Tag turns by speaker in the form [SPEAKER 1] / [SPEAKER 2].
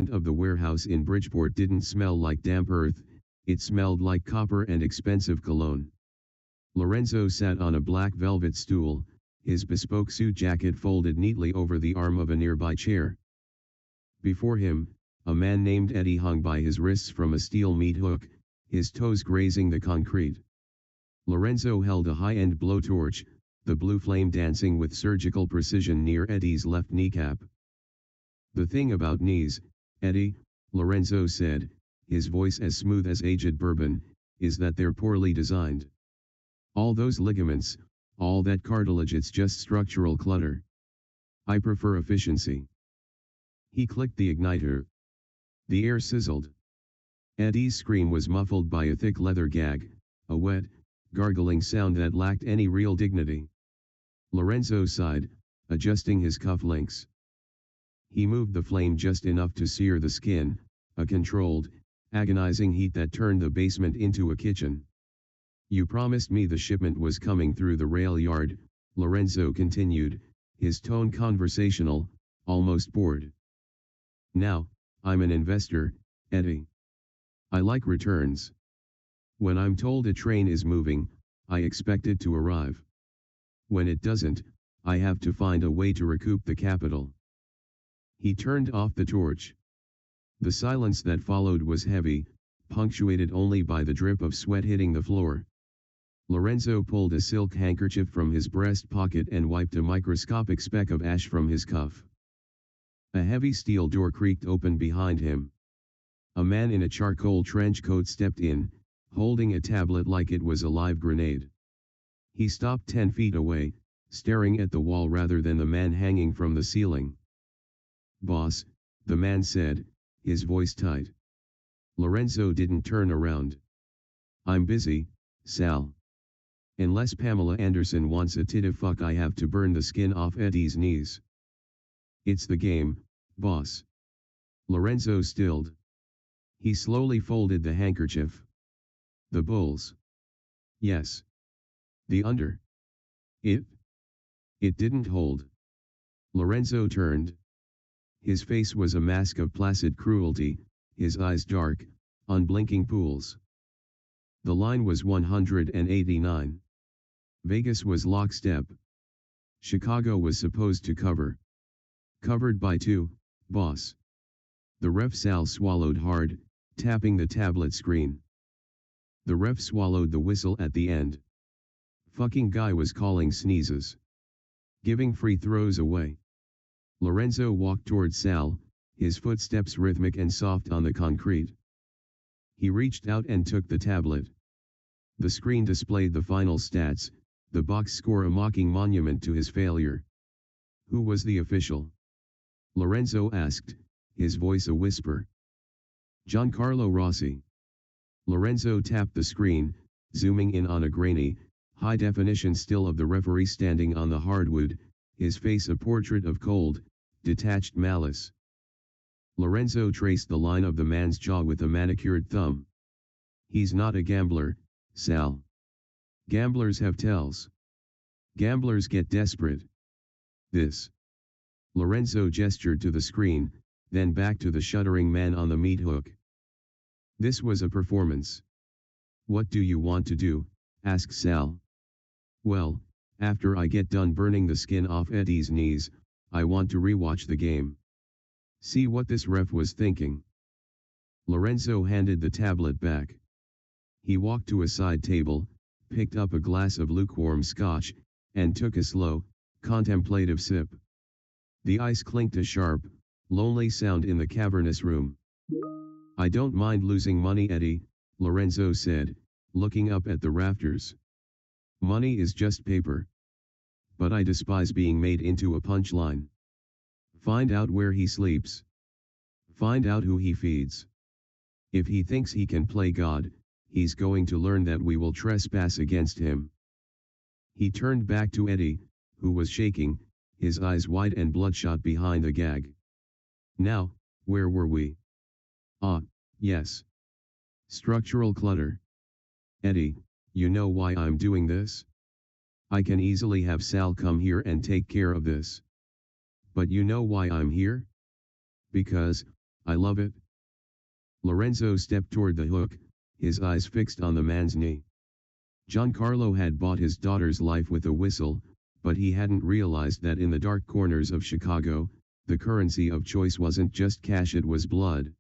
[SPEAKER 1] of the warehouse in Bridgeport didn't smell like damp earth, it smelled like copper and expensive cologne. Lorenzo sat on a black velvet stool, his bespoke suit jacket folded neatly over the arm of a nearby chair. Before him, a man named Eddie hung by his wrists from a steel meat hook, his toes grazing the concrete. Lorenzo held a high-end blowtorch, the blue flame dancing with surgical precision near Eddie's left kneecap. "The thing about knees, Eddie," Lorenzo said, his voice as smooth as aged bourbon, "is that they're poorly designed. All those ligaments, all that cartilage, it's just structural clutter. I prefer efficiency." He clicked the igniter. The air sizzled. Eddie's scream was muffled by a thick leather gag, a wet, gargling sound that lacked any real dignity. Lorenzo sighed, adjusting his cufflinks. He moved the flame just enough to sear the skin, a controlled, agonizing heat that turned the basement into a kitchen. "You promised me the shipment was coming through the rail yard," Lorenzo continued, his tone conversational, almost bored. "Now, I'm an investor, Eddie. I like returns. When I'm told a train is moving, I expect it to arrive. When it doesn't, I have to find a way to recoup the capital." He turned off the torch. The silence that followed was heavy, punctuated only by the drip of sweat hitting the floor. Lorenzo pulled a silk handkerchief from his breast pocket and wiped a microscopic speck of ash from his cuff. A heavy steel door creaked open behind him. A man in a charcoal trench coat stepped in, holding a tablet like it was a live grenade. He stopped 10 feet away, staring at the wall rather than the man hanging from the ceiling. "Boss," the man said, his voice tight. Lorenzo didn't turn around. "I'm busy, Sal. Unless Pamela Anderson wants a titty fuck, I have to burn the skin off Eddie's knees." "It's the game, boss." Lorenzo stilled. He slowly folded the handkerchief. "The bulls." "Yes." "The under." It didn't hold." Lorenzo turned. His face was a mask of placid cruelty, his eyes dark, unblinking pools. The line was 189. Vegas was lockstep. Chicago was supposed to cover. "Covered by 2, boss." The ref Sal swallowed hard, tapping the tablet screen. The ref swallowed the whistle at the end. Fucking guy was calling sneezes. Giving free throws away. Lorenzo walked toward Sal, his footsteps rhythmic and soft on the concrete. He reached out and took the tablet. The screen displayed the final stats, the box score a mocking monument to his failure. "Who was the official?" Lorenzo asked, his voice a whisper. "Giancarlo Rossi." Lorenzo tapped the screen, zooming in on a grainy, high-definition still of the referee standing on the hardwood, his face a portrait of cold, detached malice. Lorenzo traced the line of the man's jaw with a manicured thumb. "He's not a gambler, Sal. Gamblers have tells. Gamblers get desperate. This." Lorenzo gestured to the screen, then back to the shuddering man on the meat hook. "This was a performance." "What do you want to do?" asked Sal. "Well, after I get done burning the skin off Eddie's knees, I want to rewatch the game. See what this ref was thinking." Lorenzo handed the tablet back. He walked to a side table, picked up a glass of lukewarm scotch, and took a slow, contemplative sip. The ice clinked a sharp, lonely sound in the cavernous room. "I don't mind losing money, Eddie," Lorenzo said, looking up at the rafters. "Money is just paper. But I despise being made into a punchline. Find out where he sleeps. Find out who he feeds. If he thinks he can play God, he's going to learn that we will trespass against him." He turned back to Eddie, who was shaking, his eyes wide and bloodshot behind the gag. "Now, where were we?" "Ah, yes. Structural clutter. Eddie, you know why I'm doing this? I can easily have Sal come here and take care of this. But you know why I'm here? Because, I love it. Lorenzo stepped toward the hook, his eyes fixed on the man's knee. Giancarlo had bought his daughter's life with a whistle, but he hadn't realized that in the dark corners of Chicago, the currency of choice wasn't just cash, it was blood.